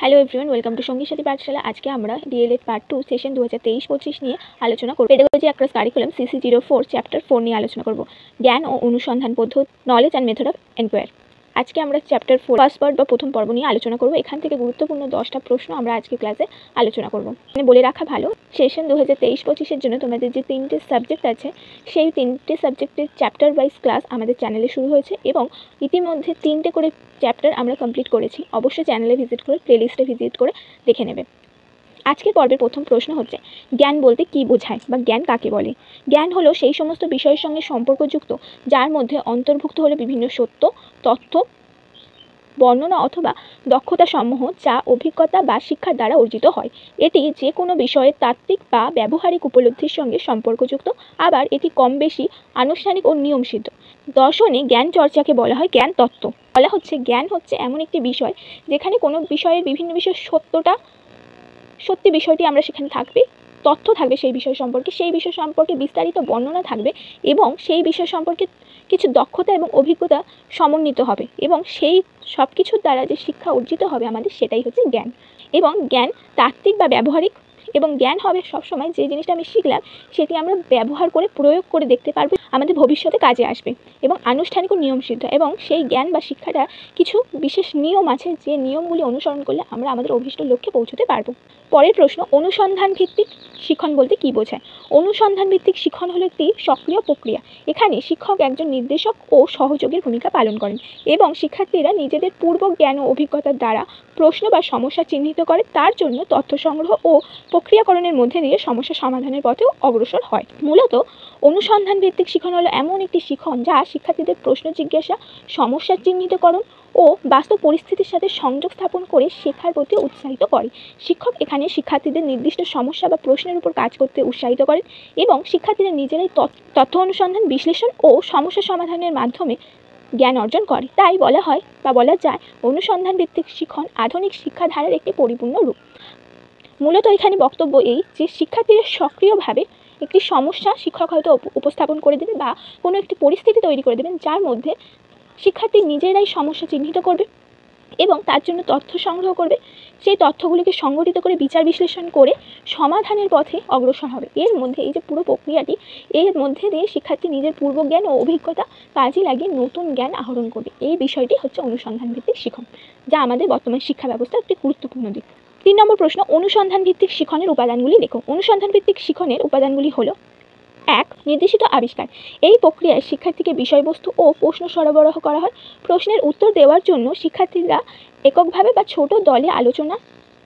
Hello everyone, welcome to সঙ্গীর সাথী পাঠশালা। আজকে আমরা ডিএলএড পার্ট 2 সেশন 2023-25 নিয়ে আলোচনা করব। Pedagogy across curriculum CC04 chapter 4 নিয়ে আলোচনা করব। জ্ঞান ও অনুসন্ধান পদ্ধতি, knowledge and method of enquiry. আজকে আমরা চ্যাপ্টার 4 ফার্স্ট পার্ট বা প্রথম পর্ব নিয়ে আলোচনা করব। এখান থেকে গুরুত্বপূর্ণ 10টা প্রশ্ন আমরা আজকে ক্লাসে আলোচনা করব। মানে বলে রাখা ভালো, সেশন 2023-25-এর জন্য তোমাদের যে 3টে সাবজেক্ট আছে, সেই 3টে সাবজেক্টের চ্যাপ্টার ওয়াইজ ক্লাস আমাদের চ্যানেলে শুরু হয়েছে এবং ইতিমধ্যে 3টে করে চ্যাপ্টার আমরা কমপ্লিট করেছি। অবশ্যই চ্যানেলে ভিজিট করে প্লেলিস্টে ভিজিট করে দেখে নেবে। আজকের পর্বের প্রথম প্রশ্ন হচ্ছে, জ্ঞান বলতে কী বোঝায় বা জ্ঞান কাকে বলে? জ্ঞান হলো সেই সমস্ত বিষয়ের সঙ্গে সম্পর্কযুক্ত যার মধ্যে অন্তর্ভুক্ত হলো বিভিন্ন সত্য, তথ্য, বর্ণনা অথবা দক্ষতা সমূহ যা অভিজ্ঞতা বা শিক্ষার দ্বারা অর্জিত হয়। এটি যে কোনো বিষয়ের তাত্ত্বিক বা ব্যবহারিক উপলব্ধির সঙ্গে সম্পর্কযুক্ত, আবার এটি কম বেশি আনুষ্ঠানিক ও নিয়মসিদ্ধ। দর্শনে জ্ঞান চর্চাকে বলা হয় জ্ঞান তত্ত্ব। বলা হচ্ছে জ্ঞান হচ্ছে এমন একটি বিষয় যেখানে কোনো বিষয়ের বিভিন্ন বিষয়ের সত্যি বিষয়টি আমরা সেখানে থাকবে, তথ্য থাকবে সেই বিষয় সম্পর্কে বিস্তারিত বর্ণনা থাকবে এবং সেই বিষয় সম্পর্কে কিছু দক্ষতা এবং অভিজ্ঞতা সমন্বিত হবে এবং সেই সব কিছুর দ্বারা যে শিক্ষা অর্জিত হবে আমাদের, সেটাই হচ্ছে জ্ঞান। এবং জ্ঞান তাত্ত্বিক বা ব্যবহারিক, এবং জ্ঞান হবে সবসময় যে জিনিসটা আমি শিখলাম সেটি আমরা ব্যবহার করে প্রয়োগ করে দেখতে পারবো, আমাদের ভবিষ্যতে কাজে আসবে। এবং আনুষ্ঠানিক ও নিয়মসিদ্ধ, এবং সেই জ্ঞান বা শিক্ষাটা কিছু বিশেষ নিয়ম আছে যে নিয়মগুলি অনুসরণ করলে আমরা আমাদের অভীষ্ট লক্ষ্যে পৌঁছতে পারবো। পরের প্রশ্ন, অনুসন্ধান ভিত্তিক শিখন বলতে কী বোঝায়? অনুসন্ধান ভিত্তিক শিখন হলো একটি সক্রিয় প্রক্রিয়া। এখানে শিক্ষক একজন নির্দেশক ও সহযোগীর ভূমিকা পালন করেন এবং শিক্ষার্থীরা নিজেদের পূর্ব জ্ঞান ও অভিজ্ঞতার দ্বারা প্রশ্ন বা সমস্যা চিহ্নিত করে তার জন্য তথ্য সংগ্রহ ও প্রক্রিয়াকরণের মধ্যে দিয়ে সমস্যা সমাধানের পথেও অগ্রসর হয়। মূলত অনুসন্ধান ভিত্তিক শিখন হলো এমন একটি শিখন যা শিক্ষার্থীদের প্রশ্ন জিজ্ঞাসা, সমস্যার চিহ্নিতকরণ ও বাস্তব পরিস্থিতির সাথে সংযোগ স্থাপন করে শেখার প্রতি উৎসাহিত করে। শিক্ষক এখানে শিক্ষার্থীদের নির্দিষ্ট সমস্যা বা প্রশ্নের উপর কাজ করতে উৎসাহিত করেন এবং শিক্ষার্থীরা নিজেরাই তথ্য অনুসন্ধান, বিশ্লেষণ ও সমস্যা সমাধানের মাধ্যমে জ্ঞান অর্জন করে। তাই বলা হয় বা বলা যায় অনুসন্ধান ভিত্তিক শিখন আধুনিক শিক্ষাধারার একটি পরিপূর্ণ রূপ। মূলত এখানে বক্তব্য এই যে শিক্ষার্থীরা সক্রিয়ভাবে একটি সমস্যা শিক্ষক হয়তো উপস্থাপন করে দেবে বা কোনো একটি পরিস্থিতি তৈরি করে দেবেন যার মধ্যে শিক্ষার্থী নিজেরাই সমস্যা চিহ্নিত করবে এবং তার জন্য তথ্য সংগ্রহ করবে। সেই তথ্যগুলিকে সংগঠিত করে বিচার বিশ্লেষণ করে সমাধানের পথে অগ্রসর হবে। এর মধ্যে এই যে পুরো প্রক্রিয়াটি, এর মধ্যে দিয়ে শিক্ষার্থী নিজের পূর্বজ্ঞান ও অভিজ্ঞতা কাজে লাগিয়ে নতুন জ্ঞান আহরণ করবে। এই বিষয়টি হচ্ছে অনুসন্ধান ভিত্তিক শিখন, যা আমাদের বর্তমান শিক্ষা ব্যবস্থার একটি গুরুত্বপূর্ণ দিক। 3 নম্বর প্রশ্ন, অনুসন্ধান ভিত্তিক শিখনের উপাদানগুলি লেখো। অনুসন্ধান ভিত্তিক শিখনের উপাদানগুলি হলো: 1. নির্দেশিত আবিষ্কার। এই প্রক্রিয়ায় শিক্ষার্থীকে বিষয়বস্তু ও প্রশ্ন সরবরাহ করা হয়। প্রশ্নের উত্তর দেওয়ার জন্য শিক্ষার্থীরা এককভাবে বা ছোট দলে আলোচনা,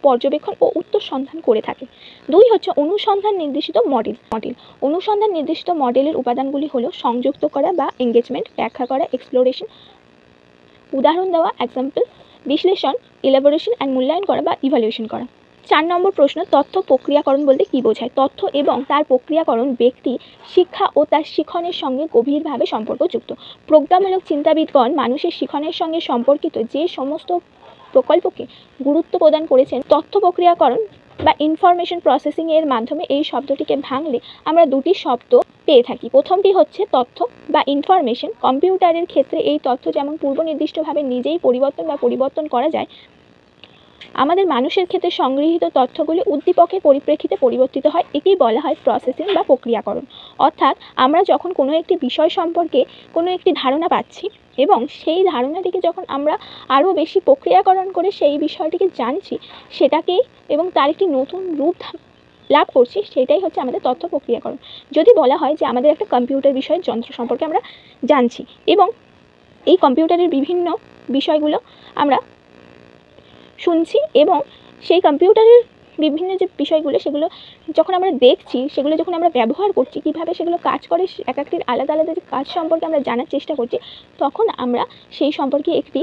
পর্যবেক্ষণ ও উত্তর সন্ধান করে থাকে। 2 হচ্ছে অনুসন্ধান নির্দেশিত মডেল। অনুসন্ধান নির্দেশিত মডেলের উপাদানগুলি হলো সংযুক্ত করা বা এঙ্গেজমেন্ট, ব্যাখ্যা করা এক্সপ্লোরেশন, উদাহরণ দেওয়া এক্সাম্পল, বিশ্লেষণ ইলাবোরেশন অ্যান্ড মূল্যায়ন করা বা ইভালুয়েশন করা। 4 নম্বর প্রশ্ন, তথ্য প্রক্রিয়াকরণ বলতে কী বোঝায়? তথ্য এবং তার প্রক্রিয়াকরণ ব্যক্তি শিক্ষা ও তার শিখনের সঙ্গে গভীরভাবে সম্পর্কযুক্ত। প্রজ্ঞামূলক চিন্তাবিদগণ মানুষের শিখনের সঙ্গে সম্পর্কিত যে সমস্ত প্রকল্পকে গুরুত্ব প্রদান করেছেন, তথ্য প্রক্রিয়াকরণ বা ইনফরমেশন প্রসেসিং এর মাধ্যমে এই শব্দটিকে ভাঙলে আমরা দুটি শব্দ পেয়ে থাকি। প্রথমটি হচ্ছে তথ্য বা ইনফরমেশন। কম্পিউটারের ক্ষেত্রে এই তথ্য যেমন পূর্বনির্দিষ্টভাবে নিজেই পরিবর্তন করা যায়, আমাদের মানুষের ক্ষেত্রে সংগৃহীত তথ্যগুলি উদ্দীপকের পরিপ্রেক্ষিতে পরিবর্তিত হয়। একেই বলা হয় প্রসেসিং বা প্রক্রিয়াকরণ। অর্থাৎ আমরা যখন কোনো একটি বিষয় সম্পর্কে কোনো একটি ধারণা পাচ্ছি এবং সেই ধারণাটিকে যখন আমরা আরও বেশি প্রক্রিয়াকরণ করে সেই বিষয়টিকে জানছি, সেটাকে এবং তার একটি নতুন রূপ লাভ করছি, সেটাই হচ্ছে আমাদের তথ্য প্রক্রিয়াকরণ। যদি বলা হয় যে আমাদের একটা কম্পিউটার বিষয়ের যন্ত্র সম্পর্কে আমরা জানছি এবং এই কম্পিউটারের বিভিন্ন বিষয়গুলো আমরা শুনছি এবং সেই কম্পিউটারের বিভিন্ন যে বিষয়গুলো সেগুলো যখন আমরা দেখছি, সেগুলো যখন আমরা ব্যবহার করছি, কীভাবে সেগুলো কাজ করে, এক একটির আলাদা আলাদা যে কাজ সম্পর্কে আমরা জানার চেষ্টা করছি, তখন আমরা সেই সম্পর্কে একটি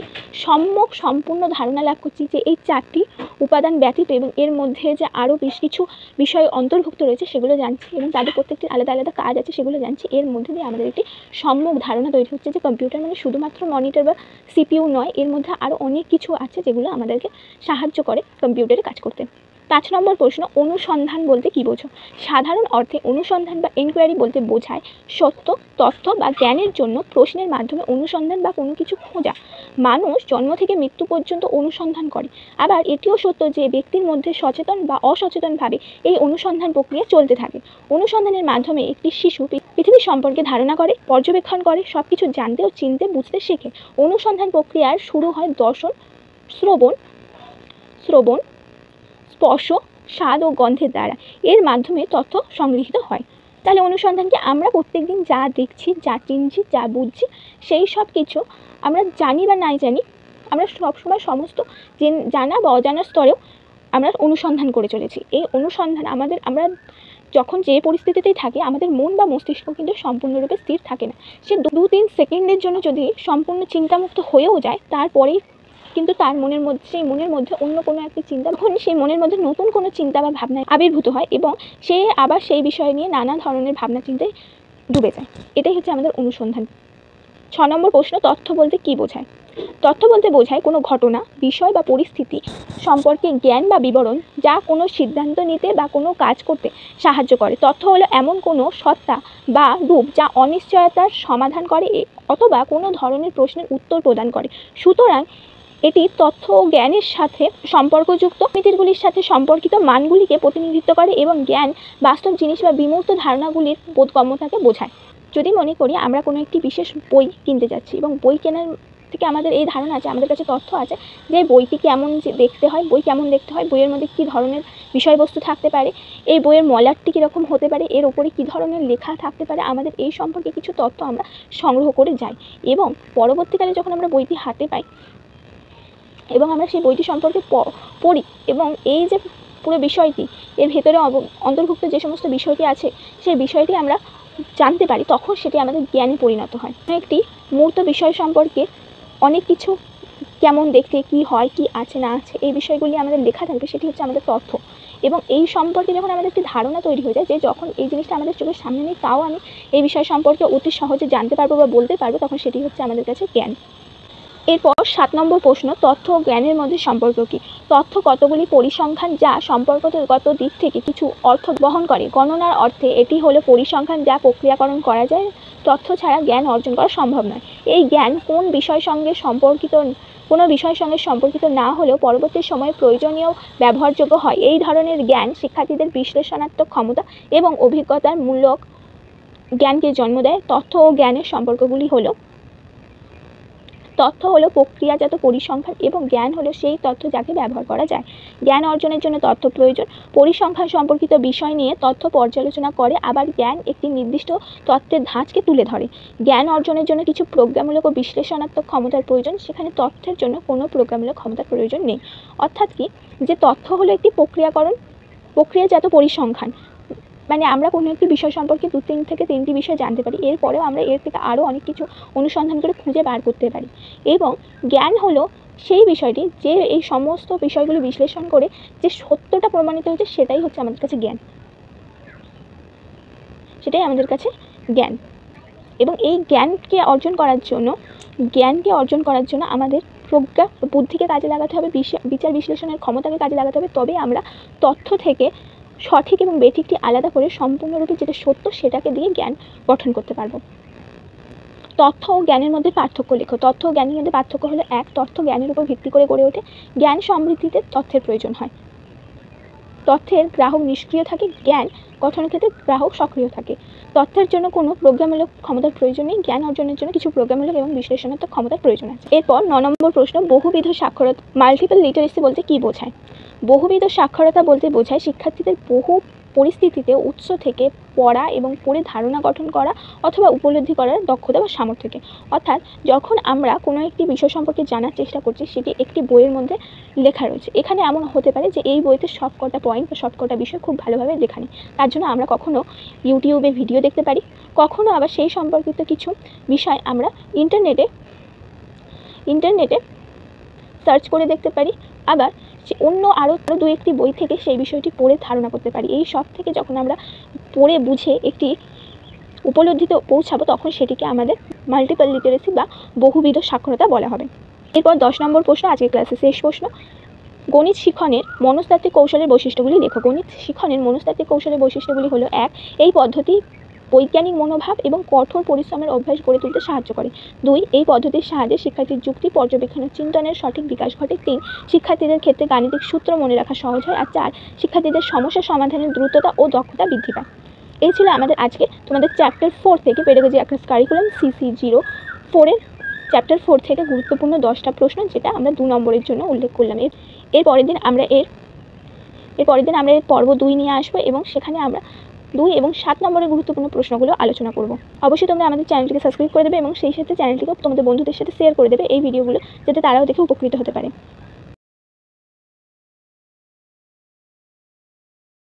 সম্পূর্ণ ধারণা লাভ করছি যে এই 4টি উপাদান ব্যতীত এবং এর মধ্যে যে আরও বেশ কিছু বিষয় অন্তর্ভুক্ত রয়েছে সেগুলো জানছি এবং তাদের প্রত্যেকটির আলাদা আলাদা কাজ আছে সেগুলো জানছি। এর মধ্যে দিয়ে আমাদের একটি সম্যক ধারণা তৈরি হচ্ছে যে কম্পিউটার মানে শুধুমাত্র মনিটর বা সিপিইউ নয়, এর মধ্যে আরও অনেক কিছু আছে যেগুলো আমাদেরকে সাহায্য করে কম্পিউটারে কাজ করতে। 5 নম্বর প্রশ্ন, অনুসন্ধান বলতে কী বোঝো? সাধারণ অর্থে অনুসন্ধান বা এনকোয়ারি বলতে বোঝায় সত্য, তথ্য বা জ্ঞানের জন্য প্রশ্নের মাধ্যমে অনুসন্ধান বা কোনো কিছু খোঁজা। মানুষ জন্ম থেকে মৃত্যু পর্যন্ত অনুসন্ধান করে। আবার এটিও সত্য যে ব্যক্তির মধ্যে সচেতন বা অসচেতনভাবে এই অনুসন্ধান প্রক্রিয়া চলতে থাকে। অনুসন্ধানের মাধ্যমে একটি শিশু পৃথিবী সম্পর্কে ধারণা করে, পর্যবেক্ষণ করে, সব কিছু জানতে ও চিনতে বুঝতে শেখে। অনুসন্ধান প্রক্রিয়ার শুরু হয় দর্শন, শ্রবণ, স্পর্শ, স্বাদ ও গন্ধের দ্বারা। এর মাধ্যমে তথ্য সংগৃহীত হয়। তাহলে অনুসন্ধানকে আমরা প্রত্যেকদিন যা দেখছি, যা চিনছি, যা বুঝছি, সেই সব কিছু আমরা জানি বা নাই জানি, আমরা সবসময় সমস্ত জানা বা অজানার স্তরেও আমরা অনুসন্ধান করে চলেছি। এই অনুসন্ধান আমরা যখন যে পরিস্থিতিতেই থাকি, আমাদের মন বা মস্তিষ্ক কিন্তু সম্পূর্ণরূপে স্থির থাকে না। সে 2-3 সেকেন্ডের জন্য যদি সম্পূর্ণ চিন্তামুক্ত হয়েও যায়, তারপরেই কিন্তু তার সেই মনের মধ্যে অন্য কোনো একটি চিন্তা, সেই মনের মধ্যে নতুন কোনো চিন্তা বা ভাবনা আবির্ভূত হয় এবং সে আবার সেই বিষয় নিয়ে নানা ধরনের ভাবনা চিন্তায় ডুবে যায়। এটাই হচ্ছে আমাদের অনুসন্ধান। 6 নম্বর প্রশ্ন, তথ্য বলতে কী বোঝায়? তথ্য বলতে বোঝায় কোনো ঘটনা, বিষয় বা পরিস্থিতি সম্পর্কে জ্ঞান বা বিবরণ, যা কোনো সিদ্ধান্ত নিতে বা কোনো কাজ করতে সাহায্য করে। তথ্য হলো এমন কোনো সত্তা বা রূপ যা অনিশ্চয়তার সমাধান করে অথবা কোনো ধরনের প্রশ্নের উত্তর প্রদান করে। সুতরাং এটি তথ্য ও জ্ঞানের সাথে সম্পর্কযুক্ত, নীতিগুলির সাথে সম্পর্কিত মানগুলিকে প্রতিনিধিত্ব করে এবং জ্ঞান বাস্তব জিনিস বা বিমূর্ত ধারণাগুলির বোধগম্যতাকে বোঝায়। যদি মনে করি আমরা কোনো একটি বিশেষ বই কিনতে যাচ্ছি এবং বই কেনার থেকে আমাদের এই ধারণা আছে, আমাদের কাছে তথ্য আছে যে বইটি কেমন দেখতে হয়, বইয়ের মধ্যে কী ধরনের বিষয়বস্তু থাকতে পারে, এই বইয়ের মলাটটি কীরকম হতে পারে, এর ওপরে কী ধরনের লেখা থাকতে পারে, আমাদের এই সম্পর্কে কিছু তথ্য আমরা সংগ্রহ করে যাই এবং পরবর্তীকালে যখন আমরা বইটি হাতে পাই এবং আমরা সেই বইটি সম্পর্কে পড়ি এবং এই যে পুরো বিষয়টি, এর ভেতরে অন্তর্ভুক্ত যে সমস্ত বিষয়টি আছে, সেই বিষয়টি আমরা জানতে পারি, তখন সেটি আমাদের জ্ঞানে পরিণত হয়। একটি মূর্ত বিষয় সম্পর্কে অনেক কিছু, কেমন দেখতে, কী হয়, কী আছে না আছে, এই বিষয়গুলি আমাদের লেখা থাকবে, সেটি হচ্ছে আমাদের তথ্য। এবং এই সম্পর্কে যখন আমাদের একটি ধারণা তৈরি হয়ে যায় যে যখন এই জিনিসটা আমাদের চোখের সামনে নেই, তাও আমি এই বিষয় সম্পর্কে অতি সহজে জানতে পারবো বা বলতে পারবো, তখন সেটি হচ্ছে আমাদের কাছে জ্ঞান। এরপর 7 নম্বর প্রশ্ন, তথ্য ও জ্ঞানের মধ্যে সম্পর্ক কী? তথ্য কতগুলি পরিসংখ্যান যা সম্পর্কগত দিক থেকে কিছু অর্থ বহন করে। গণনার অর্থে এটি হলো পরিসংখ্যান যা প্রক্রিয়াকরণ করা যায়। তথ্য ছাড়া জ্ঞান অর্জন করা সম্ভব নয়। এই জ্ঞান কোনো বিষয়ের সঙ্গে সম্পর্কিত না হলেও পরবর্তী সময়ে প্রয়োজনীয় ব্যবহারযোগ্য হয়। এই ধরনের জ্ঞান শিক্ষার্থীদের বিশ্লেষণাত্মক ক্ষমতা এবং অভিজ্ঞতার মূলক জ্ঞানকে জন্ম দেয়। তথ্য ও জ্ঞানের সম্পর্কগুলি হলো: তথ্য হলো প্রক্রিয়াজাত পরিসংখ্যান এবং জ্ঞান হলো সেই তথ্য যাকে ব্যবহার করা যায়। জ্ঞান অর্জনের জন্য তথ্য প্রয়োজন। পরিসংখ্যান সম্পর্কিত বিষয় নিয়ে তথ্য পর্যালোচনা করে, আবার জ্ঞান একটি নির্দিষ্ট তথ্যের ধাঁচকে তুলে ধরে। জ্ঞান অর্জনের জন্য কিছু প্রজ্ঞামূলক ও বিশ্লেষণাত্মক ক্ষমতার প্রয়োজন, সেখানে তথ্যের জন্য কোনো প্রজ্ঞামূলক ক্ষমতার প্রয়োজন নেই। অর্থাৎ কি, যে তথ্য হলো একটি প্রক্রিয়াজাত পরিসংখ্যান, মানে আমরা কোনো একটি বিষয় সম্পর্কে 2-3 থেকে 3টি বিষয় জানতে পারি, এরপরেও আমরা এর থেকে আরও অনেক কিছু অনুসন্ধান করে খুঁজে বার করতে পারি। এবং জ্ঞান হলো সেই বিষয়টি যে এই সমস্ত বিষয়গুলো বিশ্লেষণ করে যে সত্যটা প্রমাণিত হচ্ছে, সেটাই হচ্ছে আমাদের কাছে জ্ঞান। এবং এই জ্ঞানকে অর্জন করার জন্য আমাদের প্রজ্ঞা, বুদ্ধিকে কাজে লাগাতে হবে, বিচার বিশ্লেষণের ক্ষমতাকে কাজে লাগাতে হবে। তবে আমরা তথ্য থেকে সঠিক এবং বেঠিকটি আলাদা করে সম্পূর্ণরূপে যেটা সত্য সেটাকে দিয়ে জ্ঞান গঠন করতে পারবো। তথ্য ও জ্ঞানের মধ্যে পার্থক্য লেখো। তথ্য ও জ্ঞানের মধ্যে পার্থক্য হলো: 1. তথ্য জ্ঞানের উপর ভিত্তি করে গড়ে ওঠে। জ্ঞান সমৃদ্ধিতে তথ্যের প্রয়োজন হয়। তথ্যের গ্রাহক নিষ্ক্রিয় থাকে, জ্ঞান গঠনের ক্ষেত্রে গ্রাহক সক্রিয় থাকে। তথ্যের জন্য কোনো প্রজ্ঞামূলক ক্ষমতার প্রয়োজন নেই, জ্ঞান অর্জনের জন্য কিছু প্রজ্ঞামূলক এবং বিশ্লেষণাত্মক ক্ষমতার প্রয়োজন আছে। এরপর 9 নম্বর প্রশ্ন, বহুবিধ সাক্ষরতা, মাল্টিপল লিটারেসি বলতে কী বোঝায়? বহুবিধ সাক্ষরতা বলতে বোঝায় শিক্ষার্থীদের বহু পরিস্থিতিতে উৎস থেকে পড়া এবং পড়ে ধারণা গঠন করা অথবা উপলব্ধি করার দক্ষতা বা সামর্থ্যকে। অর্থাৎ যখন আমরা কোনো একটি বিষয় সম্পর্কে জানার চেষ্টা করছি, সেটি একটি বইয়ের মধ্যে লেখা রয়েছে, এখানে এমন হতে পারে যে এই বইতে সবকটা পয়েন্ট বা সবকটা বিষয় খুব ভালোভাবে লেখা নেই, তার জন্য আমরা কখনো ইউটিউবে ভিডিও দেখতে পারি, কখনো আবার সেই সম্পর্কিত কিছু বিষয় আমরা ইন্টারনেটে সার্চ করে দেখতে পারি, আবার অন্য আরও 2-1টি বই থেকে সেই বিষয়টি পড়ে ধারণা করতে পারি। এই সব থেকে যখন আমরা পড়ে বুঝে একটি উপলব্ধিতে পৌঁছাবো, তখন সেটিকে আমাদের মাল্টিপল লিটারেসি বা বহুবিধ সাক্ষরতা বলা হবে। এরপর 10 নম্বর প্রশ্ন, আজকের ক্লাসের শেষ প্রশ্ন, গণিত শিখনের মনস্তাত্ত্বিক কৌশলের বৈশিষ্ট্যগুলি লেখো। গণিত শিখনের মনস্তাত্ত্বিক কৌশলের বৈশিষ্ট্যগুলি হলো: 1. এই পদ্ধতি বৈজ্ঞানিক মনোভাব এবং কঠোর পরিশ্রমের অভ্যাস গড়ে তুলতে সাহায্য করে। 2. এই পদ্ধতির সাহায্যে শিক্ষার্থীর যুক্তি পর্যবেক্ষণ ও চিন্তনের সঠিক বিকাশ ঘটে। 3. শিক্ষার্থীদের ক্ষেত্রে গাণিতিক সূত্র মনে রাখা সহজ হয়। আর 4. শিক্ষার্থীদের সমস্যা সমাধানের দ্রুততা ও দক্ষতা বৃদ্ধি পায়। এই ছিল আমাদের আজকে তোমাদের চ্যাপ্টার 4 থেকে পেডাগজি অ্যাক্রস কারিকুলাম CC04 এর চ্যাপ্টার 4 থেকে গুরুত্বপূর্ণ 10টা প্রশ্ন, যেটা আমরা 2 নম্বরের জন্য উল্লেখ করলাম। এর পরের দিন আমরা এর পর্ব 2 নিয়ে আসবো এবং সেখানে আমরা 2 এবং 7 নম্বরের গুরুত্বপূর্ণ প্রশ্নগুলো আলোচনা করব। অবশ্যই তোমরা আমাদের চ্যানেলটিকে সাবস্ক্রাইব করে দেবে এবং সেই সাথে চ্যানেলটিকে তোমাদের বন্ধুদের সাথে শেয়ার করে দেবে এই ভিডিওগুলো, যাতে তারাও দেখে উপকৃত হতে পারে।